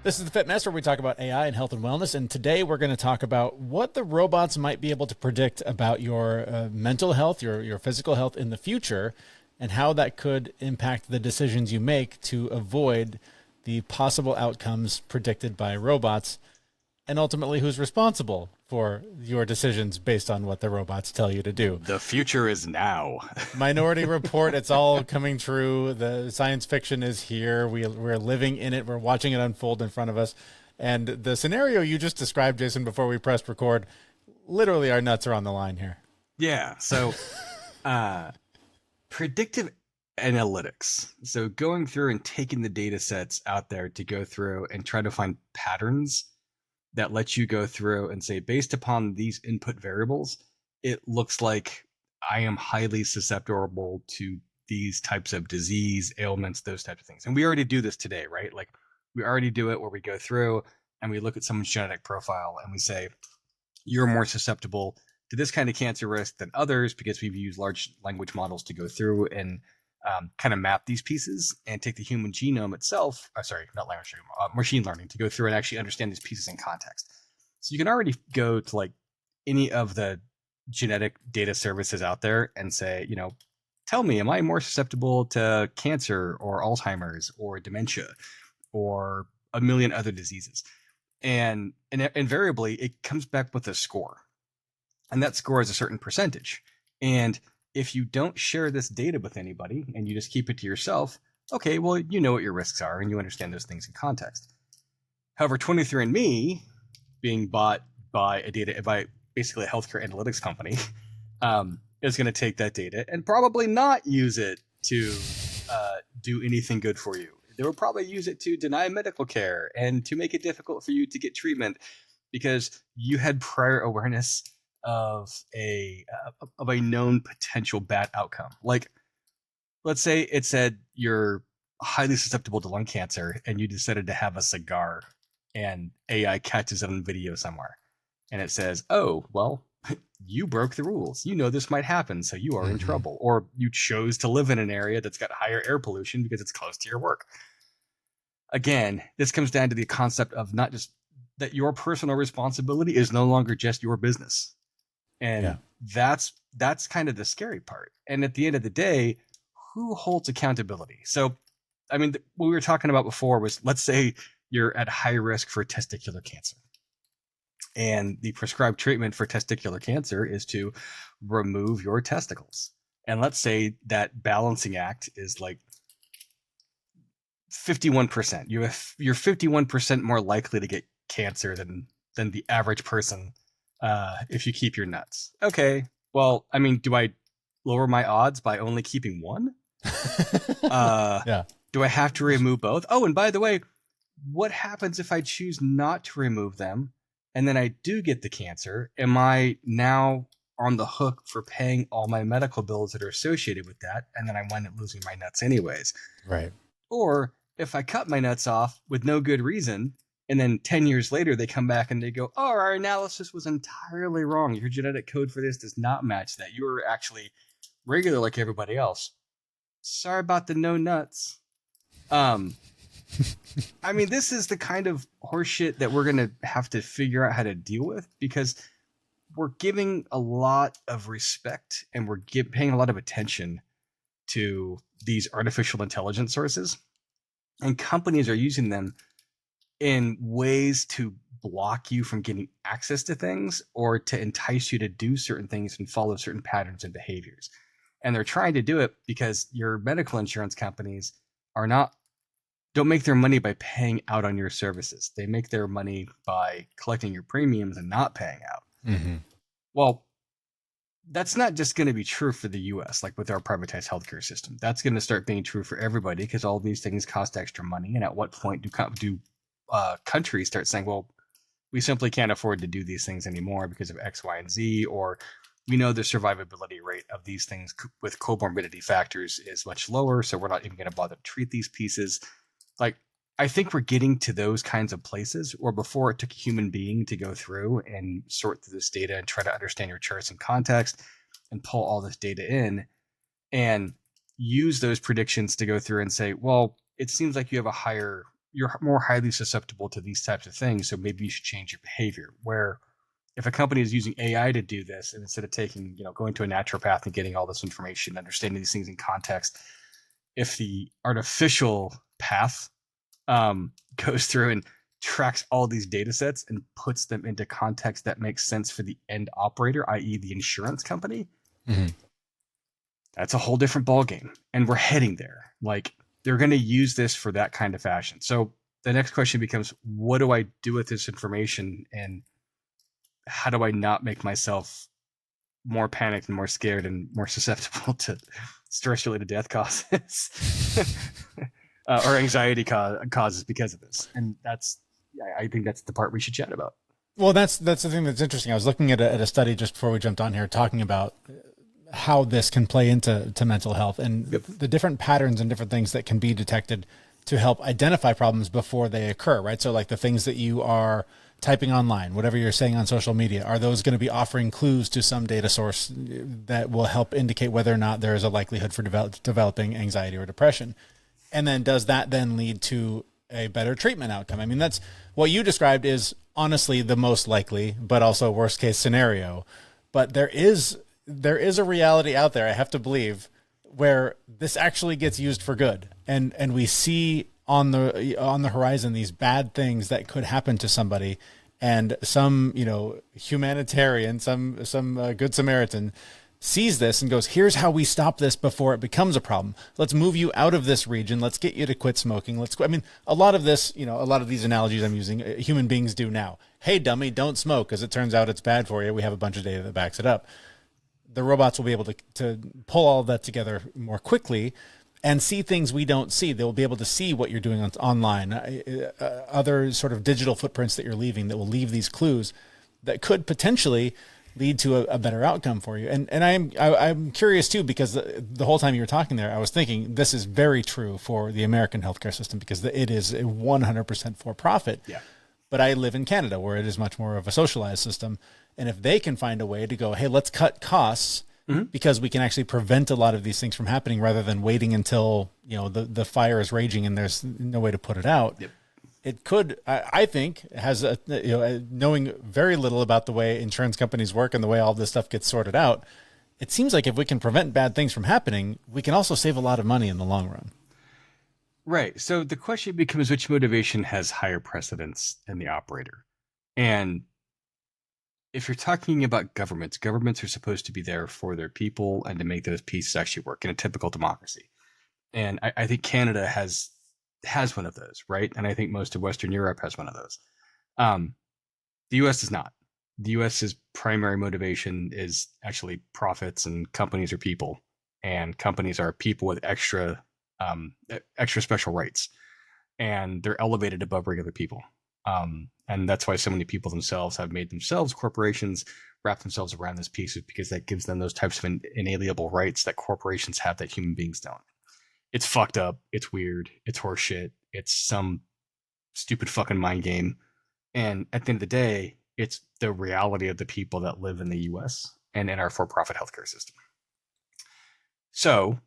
This is the Fit Mess, where we talk about AI and health and wellness. And today we're going to talk about what the robots might be able to predict about your mental health, your physical health in the future, and how that could impact the decisions you make to avoid the possible outcomes predicted by robots, and ultimately who's responsible for your decisions based on what the robots tell you to do. The future is now. Minority Report, it's all coming true. The science fiction is here. We're living in it. We're watching it unfold in front of us. And the scenario you just described, Jason, before we pressed record, literally our nuts are on the line here. Yeah. So predictive analytics. So going through and taking the data sets out there to go through and try to find patterns that lets you go through and say, based upon these input variables, it looks like I am highly susceptible to these types of disease, ailments, those types of things. And we already do this today, right? Like we already do it where we go through and we look at someone's genetic profile and we say, you're more susceptible to this kind of cancer risk than others because we've used large language models to go through and kind of map these pieces and take the human genome itself. Machine learning to go through and actually understand these pieces in context. So you can already go to like any of the genetic data services out there and say, tell me, am I more susceptible to cancer or Alzheimer's or dementia or a million other diseases? And invariably, it comes back with a score. And that score is a certain percentage. And if you don't share this data with anybody and you just keep it to yourself, okay, well, you know what your risks are and you understand those things in context. However, 23andMe, being bought by basically a healthcare analytics company, is going to take that data and probably not use it to do anything good for you. They will probably use it to deny medical care and to make it difficult for you to get treatment because you had prior awareness of a known potential bad outcome. Like, let's say it said you're highly susceptible to lung cancer and you decided to have a cigar and AI catches it on video somewhere. And it says, oh, well, you broke the rules. You know this might happen, so you are in trouble. Or you chose to live in an area that's got higher air pollution because it's close to your work. Again, this comes down to the concept of not just that your personal responsibility is no longer just your business. And that's kind of the scary part. And at the end of the day, who holds accountability? So, I mean, what we were talking about before was, let's say you're at high risk for testicular cancer. And the prescribed treatment for testicular cancer is to remove your testicles. And let's say that balancing act is like 51%. You're 51% more likely to get cancer than the average person if you keep your nuts. Okay, well, I mean, do I lower my odds by only keeping one? Yeah. Do I have to remove both? Oh, and by the way, what happens if I choose not to remove them and then I do get the cancer? Am I now on the hook for paying all my medical bills that are associated with that? And then I wind up losing my nuts anyways. Right. Or if I cut my nuts off with no good reason, and then 10 years later, they come back and they go, oh, our analysis was entirely wrong. Your genetic code for this does not match that. You were actually regular like everybody else. Sorry about the no nuts. I mean, this is the kind of horseshit that we're going to have to figure out how to deal with because we're giving a lot of respect and we're paying a lot of attention to these artificial intelligence sources. And companies are using them in ways to block you from getting access to things or to entice you to do certain things and follow certain patterns and behaviors. And they're trying to do it because your medical insurance companies don't make their money by paying out on your services. They make their money by collecting your premiums and not paying out. Well, that's not just going to be true for the US, like with our privatized healthcare system. That's going to start being true for everybody because all these things cost extra money. And at what point do countries start saying, well, we simply can't afford to do these things anymore because of X, Y, and Z, or we know the survivability rate of these things with comorbidity factors is much lower, so we're not even going to bother to treat these pieces. Like, I think we're getting to those kinds of places, or before it took a human being to go through and sort through this data and try to understand your charts in context and pull all this data in and use those predictions to go through and say, well, it seems like you have a higher you're more highly susceptible to these types of things. So maybe you should change your behavior. Where if a company is using AI to do this, and instead of taking, going to a naturopath and getting all this information, understanding these things in context, if the artificial path goes through and tracks all these data sets and puts them into context that makes sense for the end operator, i.e., the insurance company, Mhm. that's a whole different ballgame. And we're heading there. Like, they're going to use this for that kind of fashion. So the next question becomes, what do I do with this information? And how do I not make myself more panicked and more scared and more susceptible to stress-related death causes or anxiety causes because of this? And I think that's the part we should chat about. Well, that's the thing that's interesting. I was looking at a study just before we jumped on here, talking about how this can play into mental health and the different patterns and different things that can be detected to help identify problems before they occur, right? So like the things that you are typing online, whatever you're saying on social media, are those going to be offering clues to some data source that will help indicate whether or not there is a likelihood for developing anxiety or depression? And then does that then lead to a better treatment outcome? I mean, that's what you described is honestly the most likely, but also worst case scenario. But there is a reality out there, I have to believe, where this actually gets used for good. And we see on the horizon these bad things that could happen to somebody, and some, humanitarian, some good Samaritan sees this and goes, here's how we stop this before it becomes a problem. Let's move you out of this region. Let's get you to quit smoking. I mean, a lot of this, a lot of these analogies I'm using, human beings do now. Hey, dummy, don't smoke, because it turns out it's bad for you. We have a bunch of data that backs it up. The robots will be able to pull all of that together more quickly and see things we don't see. They'll be able to see what you're doing online, other sort of digital footprints that you're leaving that will leave these clues that could potentially lead to a better outcome for you. And I'm curious too, because the whole time you were talking there, I was thinking this is very true for the American healthcare system, because it is a 100% for profit. Yeah. But I live in Canada, where it is much more of a socialized system. And if they can find a way to go, hey, let's cut costs, because we can actually prevent a lot of these things from happening rather than waiting until, the fire is raging and there's no way to put it out. Yep. It could, I think, has knowing very little about the way insurance companies work and the way all this stuff gets sorted out. It seems like if we can prevent bad things from happening, we can also save a lot of money in the long run. Right. So the question becomes, which motivation has higher precedence than the operator? And if you're talking about governments are supposed to be there for their people and to make those pieces actually work in a typical democracy. And I think Canada has one of those, right? And I think most of Western Europe has one of those. The US does not. The US's primary motivation is actually profits, and companies are people, and companies are people with extra special rights, and they're elevated above regular people. And that's why so many people themselves have made themselves corporations, wrap themselves around this piece, because that gives them those types of inalienable rights that corporations have that human beings don't. It's fucked up. It's weird. It's horseshit. It's some stupid fucking mind game. And at the end of the day, it's the reality of the people that live in the US and in our for-profit healthcare system. So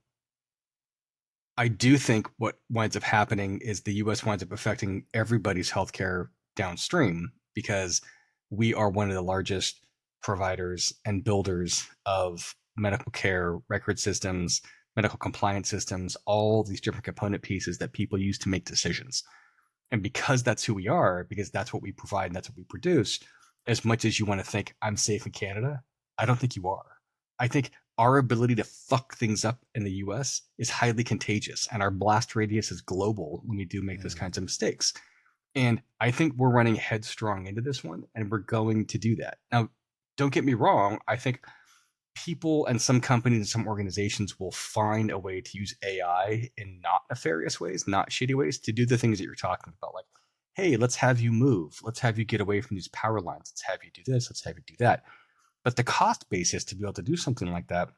I do think what winds up happening is the US winds up affecting everybody's healthcare downstream, because we are one of the largest providers and builders of medical care record systems, medical compliance systems, all these different component pieces that people use to make decisions. And because that's who we are, because that's what we provide and that's what we produce, as much as you want to think I'm safe in Canada, I don't think you are. I think our ability to fuck things up in the US is highly contagious, and our blast radius is global when we do make those kinds of mistakes. And I think we're running headstrong into this one, and we're going to do that. Now, don't get me wrong. I think people and some companies and some organizations will find a way to use AI in not nefarious ways, not shitty ways, to do the things that you're talking about. Like, hey, let's have you move. Let's have you get away from these power lines. Let's have you do this. Let's have you do that. But the cost basis to be able to do something like that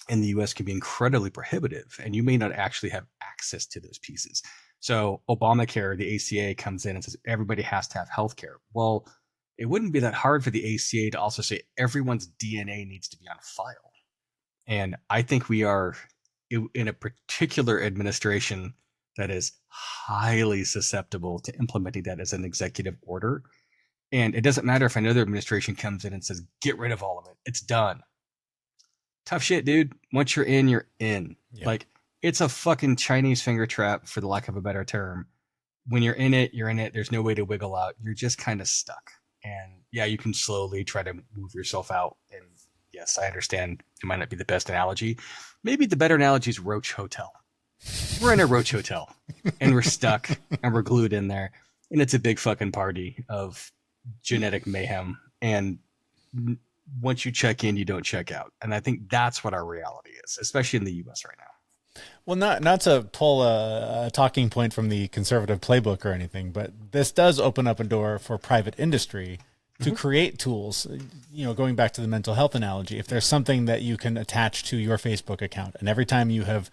in the US can be incredibly prohibitive, and you may not actually have access to those pieces. So Obamacare, the ACA, comes in and says everybody has to have healthcare. Well, it wouldn't be that hard for the ACA to also say everyone's DNA needs to be on file. And I think we are in a particular administration that is highly susceptible to implementing that as an executive order. And it doesn't matter if another administration comes in and says, get rid of all of it. It's done. Tough shit, dude. Once you're in, you're in. Yep. Like, it's a fucking Chinese finger trap, for the lack of a better term. When you're in it, you're in it. There's no way to wiggle out. You're just kind of stuck. And yeah, you can slowly try to move yourself out. And yes, I understand it might not be the best analogy. Maybe the better analogy is Roach Hotel. We're in a Roach Hotel and we're stuck and we're glued in there. And it's a big fucking party of genetic mayhem. And once you check in, you don't check out. And I think that's what our reality is, especially in the US right now. Well, not to pull a talking point from the conservative playbook or anything, but this does open up a door for private industry to create tools. You know, going back to the mental health analogy, if there's something that you can attach to your Facebook account, and every time you have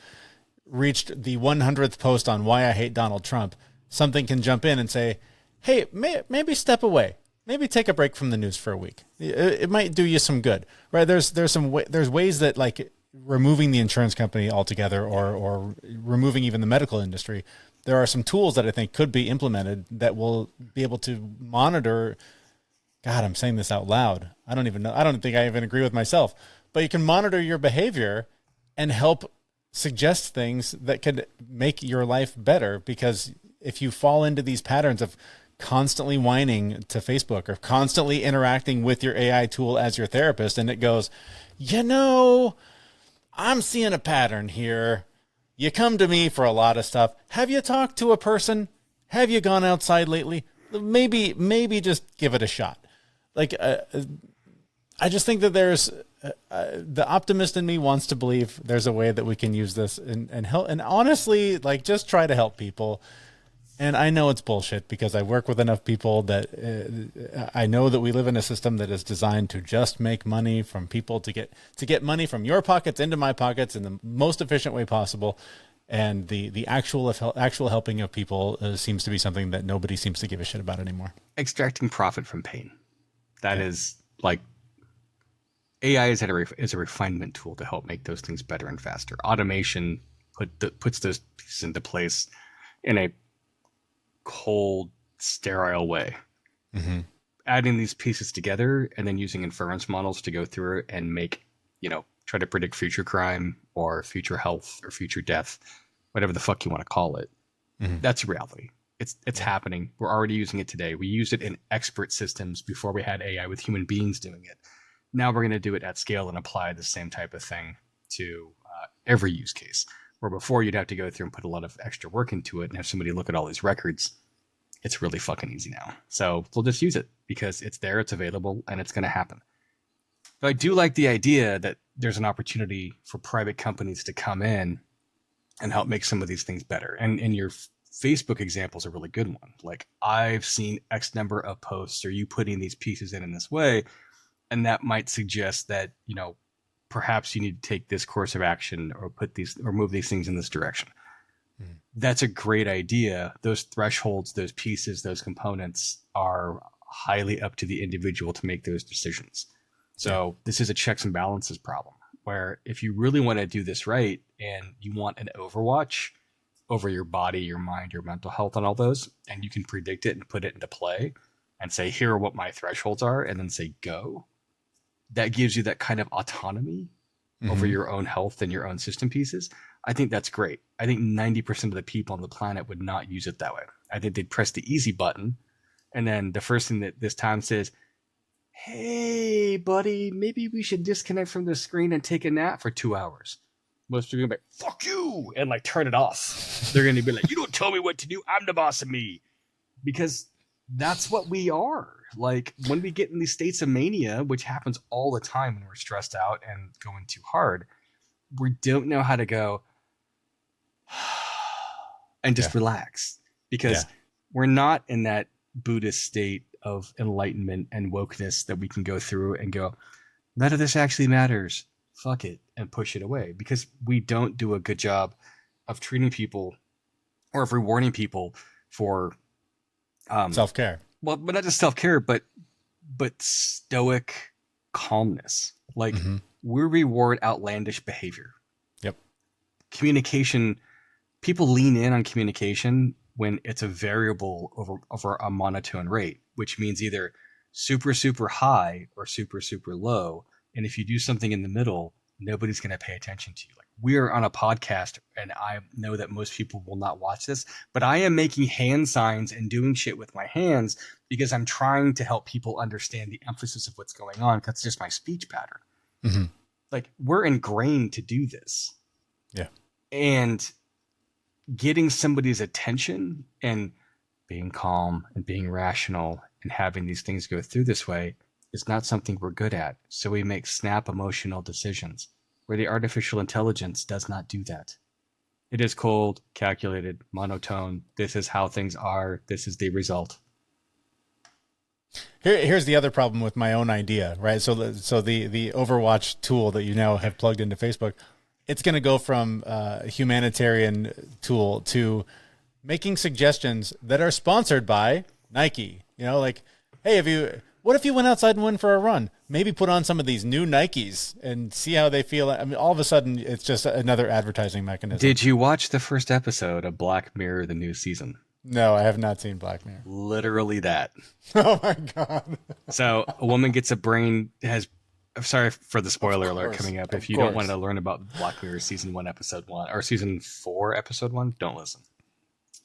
reached the 100th post on why I hate Donald Trump, something can jump in and say, hey, maybe step away. Maybe take a break from the news for a week. It might do you some good, right? There's ways that, like, removing the insurance company altogether, or removing even the medical industry, there are some tools that I think could be implemented that will be able to monitor. God, I'm saying this out loud. I don't even know. I don't think I even agree with myself, but you can monitor your behavior and help suggest things that could make your life better. Because if you fall into these patterns of constantly whining to Facebook or constantly interacting with your AI tool as your therapist, and it goes, I'm seeing a pattern here. You come to me for a lot of stuff. Have you talked to a person? Have you gone outside lately? Maybe just give it a shot. Like, I just think that there's the optimist in me wants to believe there's a way that we can use this and help. And honestly, like, just try to help people. And I know it's bullshit because I work with enough people that I know that we live in a system that is designed to just make money from people, to get money from your pockets into my pockets in the most efficient way possible. And the actual helping of people seems to be something that nobody seems to give a shit about anymore. Extracting profit from pain. That is, like, AI is a refinement tool to help make those things better and faster. Automation puts those pieces into place in a cold, sterile way. Adding these pieces together and then using inference models to go through it and make, try to predict future crime or future health or future death, whatever the fuck you want to call it. That's reality. It's happening. We're already using it today. We used it in expert systems before we had AI with human beings doing it. Now we're going to do it at scale and apply the same type of thing to every use case. Where before you'd have to go through and put a lot of extra work into it and have somebody look at all these records. It's really fucking easy now. So we'll just use it because it's there, it's available, and it's going to happen. But I do like the idea that there's an opportunity for private companies to come in and help make some of these things better. And your Facebook example is a really good one. Like, I've seen X number of posts, or you putting these pieces in this way, and that might suggest that, perhaps you need to take this course of action or move these things in this direction. That's a great idea. Those thresholds, those pieces, those components are highly up to the individual to make those decisions. So this is a checks and balances problem, where if you really want to do this right and you want an overwatch over your body, your mind, your mental health, and all those, and you can predict it and put it into play and say, here are what my thresholds are, and then say, go. That gives you that kind of autonomy over your own health and your own system pieces. I think that's great. I think 90% of the people on the planet would not use it that way. I think they'd press the easy button, and then the first thing that this Tom says, hey, buddy, maybe we should disconnect from the screen and take a nap for 2 hours. Most people are going to be like, fuck you, and like turn it off. They're going to be like, you don't tell me what to do. I'm the boss of me. Because that's what we are. Like, when we get in these states of mania, which happens all the time when we're stressed out and going too hard, we don't know how to go and just relax, because we're not in that Buddhist state of enlightenment and wokeness that we can go through and go, none of this actually matters. Fuck it, and push it away, because we don't do a good job of treating people or of rewarding people for self-care. Well, but not just self-care, but stoic calmness. Like, we reward outlandish behavior. Yep. Communication people lean in on communication when it's a variable over a monotone rate, which means either super, super high or super, super low. And if you do something in the middle, nobody's going to pay attention to you. Like, we are on a podcast, and I know that most people will not watch this, but I am making hand signs and doing shit with my hands because I'm trying to help people understand the emphasis of what's going on, because it's just my speech pattern. Mm-hmm. Like, we're ingrained to do this. Yeah. And getting somebody's attention and being calm and being rational and having these things go through this way is not something we're good at. So we make snap emotional decisions, where the artificial intelligence does not do that. It is cold, calculated, monotone. This is how things are. This is the result. Here's the other problem with my own idea, right? So the Overwatch tool that you now have plugged into Facebook, it's going to go from a humanitarian tool to making suggestions that are sponsored by Nike. You know, like, hey, what if you went outside and went for a run? Maybe put on some of these new Nikes and see how they feel. I mean, all of a sudden, it's just another advertising mechanism. Did you watch the first episode of Black Mirror, the new season? No, I have not seen Black Mirror. Literally that. Oh my God. So a woman gets a brain, I'm sorry for the spoiler alert coming up. If you don't want to learn about Black Mirror season 1, episode 1, or season 4, episode 1, don't listen.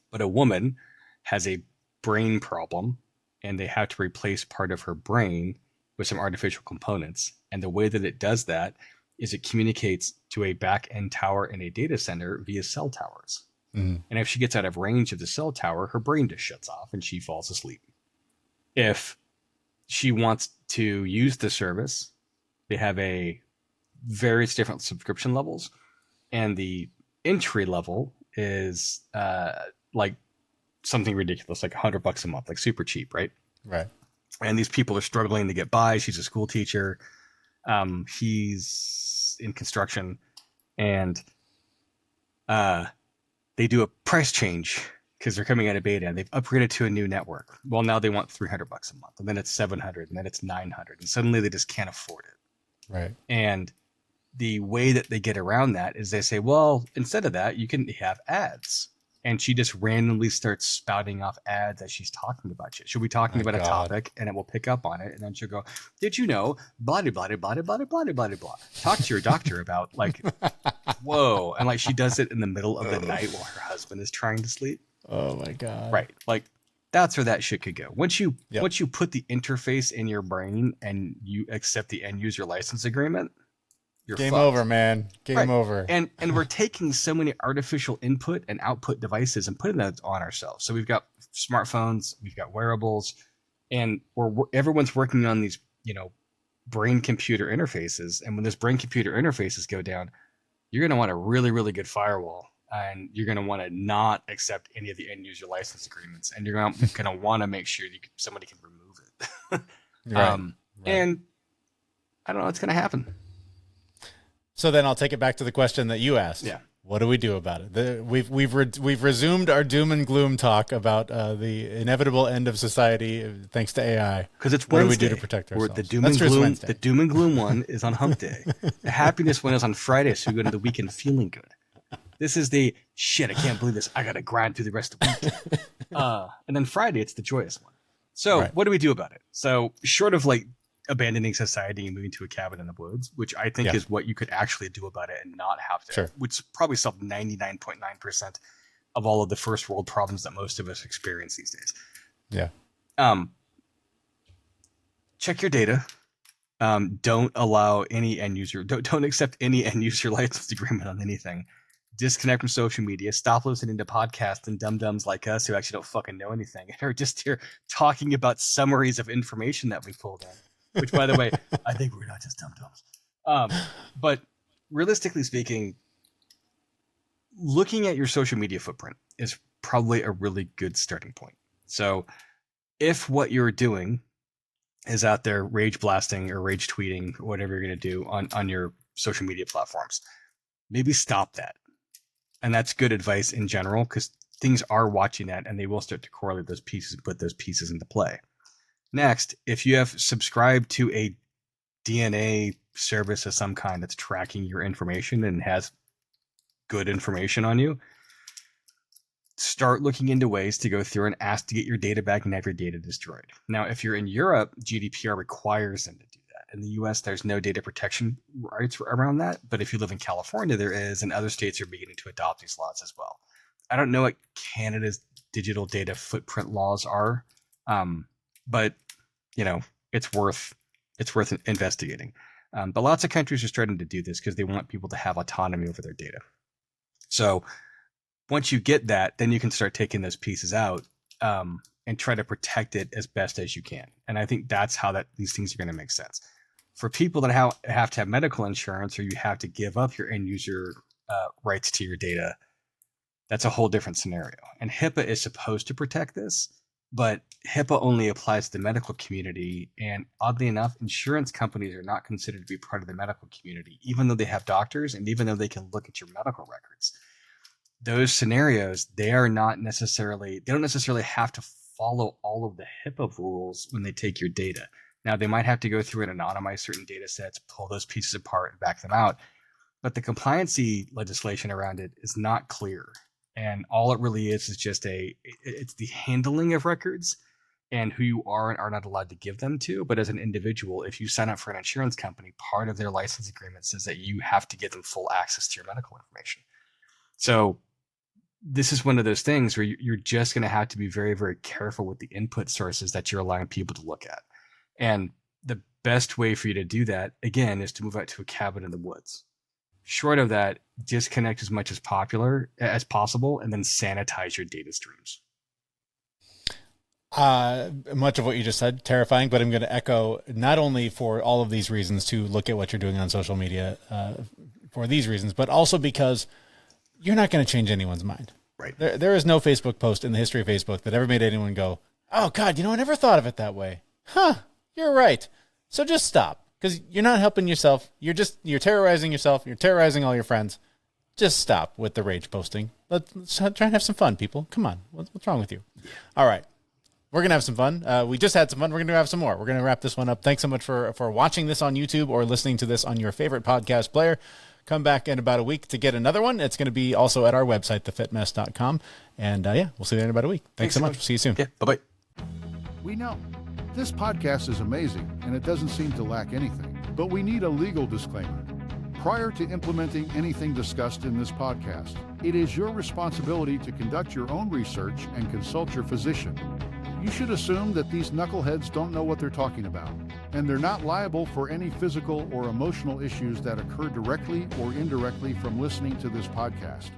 But a woman has a brain problem, and they have to replace part of her brain with some artificial components. And the way that it does that is it communicates to a back-end tower in a data center via cell towers. Mm-hmm. And if she gets out of range of the cell tower, her brain just shuts off and she falls asleep. If she wants to use the service, they have a various different subscription levels, and the entry level is like something ridiculous, like $100 a month, like super cheap, right? Right. And these people are struggling to get by. She's a school teacher. He's in construction, and they do a price change because they're coming out of beta and they've upgraded to a new network. Well, now they want $300 a month, and then it's $700, and then it's $900, and suddenly they just can't afford it. Right. And the way that they get around that is they say, well, instead of that, you can have ads. And she just randomly starts spouting off ads as she's talking about shit. She'll be talking about a topic, and it will pick up on it. And then she'll go, did you know, blah, blah, blah, blah, blah, blah, blah, blah, blah. Talk to your doctor about, like, whoa. And, like, she does it in the middle of the night while her husband is trying to sleep. Oh, my God. Right. Like, that's where that shit could go. Once you put the interface in your brain and you accept the end user license agreement, you're game fucked. over, man. Game over. And we're taking so many artificial input and output devices and putting that on ourselves. So we've got smartphones, we've got wearables, and everyone's working on these, brain computer interfaces. And when those brain computer interfaces go down, you're going to want a really, really good firewall. And you're going to want to not accept any of the end user license agreements. And you're going to want to make sure somebody can remove it. Right. And I don't know what's going to happen. So then I'll take it back to the question that you asked. Yeah. What do we do about it? We've resumed our doom and gloom talk about the inevitable end of society thanks to AI. Because it's Wednesday. Wednesday. What do we do to protect ourselves? The doom and gloom one is on hump day. The happiness one is on Friday, so we go into the weekend feeling good. This is the shit. I can't believe this. I got to grind through the rest of the week. And then Friday, it's the joyous one. So what do we do about it? So short of like abandoning society and moving to a cabin in the woods, which I think is what you could actually do about it and not have to, which probably solve 99.9% of all of the first world problems that most of us experience these days. Yeah. Check your data. Don't allow any end user, don't accept any end user license agreement on anything. Disconnect from social media. Stop listening to podcasts and dum-dums like us who actually don't fucking know anything and are just here talking about summaries of information that we pulled in. Which, by the way, I think we're not just dum-dums. But realistically speaking, looking at your social media footprint is probably a really good starting point. So if what you're doing is out there rage blasting or rage tweeting or whatever you're going to do on your social media platforms, maybe stop that. And that's good advice in general, because things are watching that and they will start to correlate those pieces and put those pieces into play. Next, if you have subscribed to a DNA service of some kind that's tracking your information and has good information on you, start looking into ways to go through and ask to get your data back and have your data destroyed. Now, if you're in Europe, GDPR requires them to do that. In the US, there's no data protection rights around that. But if you live in California, there is, and other states are beginning to adopt these laws as well. I don't know what Canada's digital data footprint laws are, but it's worth investigating. But lots of countries are starting to do this because they want people to have autonomy over their data. So once you get that, then you can start taking those pieces out and try to protect it as best as you can. And I think that's how these things are going to make sense. For people that have to have medical insurance, or you have to give up your end user rights to your data, that's a whole different scenario. And HIPAA is supposed to protect this, but HIPAA only applies to the medical community. And oddly enough, insurance companies are not considered to be part of the medical community, even though they have doctors and even though they can look at your medical records. Those scenarios, they don't necessarily have to follow all of the HIPAA rules when they take your data. Now, they might have to go through and anonymize certain data sets, pull those pieces apart and back them out. But the compliancy legislation around it is not clear. And all it really is just it's the handling of records and who you are and are not allowed to give them to. But as an individual, if you sign up for an insurance company, part of their license agreement says that you have to give them full access to your medical information. So this is one of those things where you're just going to have to be very, very careful with the input sources that you're allowing people to look at. And the best way for you to do that, again, is to move out to a cabin in the woods. Short of that, disconnect as much as possible, and then sanitize your data streams. Much of what you just said, terrifying, but I'm going to echo, not only for all of these reasons to look at what you're doing on social media for these reasons, but also because you're not going to change anyone's mind. Right. There is no Facebook post in the history of Facebook that ever made anyone go, oh God, I never thought of it that way. Huh, you're right. So just stop, because you're not helping yourself. You're terrorizing yourself. You're terrorizing all your friends. Just stop with the rage posting. Let's try and have some fun, people. Come on. What's wrong with you? All right. We're going to have some fun. We just had some fun. We're going to have some more. We're going to wrap this one up. Thanks so much for watching this on YouTube or listening to this on your favorite podcast player. Come back in about a week to get another one. It's going to be also at our website, thefitmess.com. And we'll see you in about a week. Thanks so much. See you soon. Yeah, bye-bye. We know this podcast is amazing and it doesn't seem to lack anything, but we need a legal disclaimer. Prior to implementing anything discussed in this podcast, it is your responsibility to conduct your own research and consult your physician. You should assume that these knuckleheads don't know what they're talking about, and they're not liable for any physical or emotional issues that occur directly or indirectly from listening to this podcast.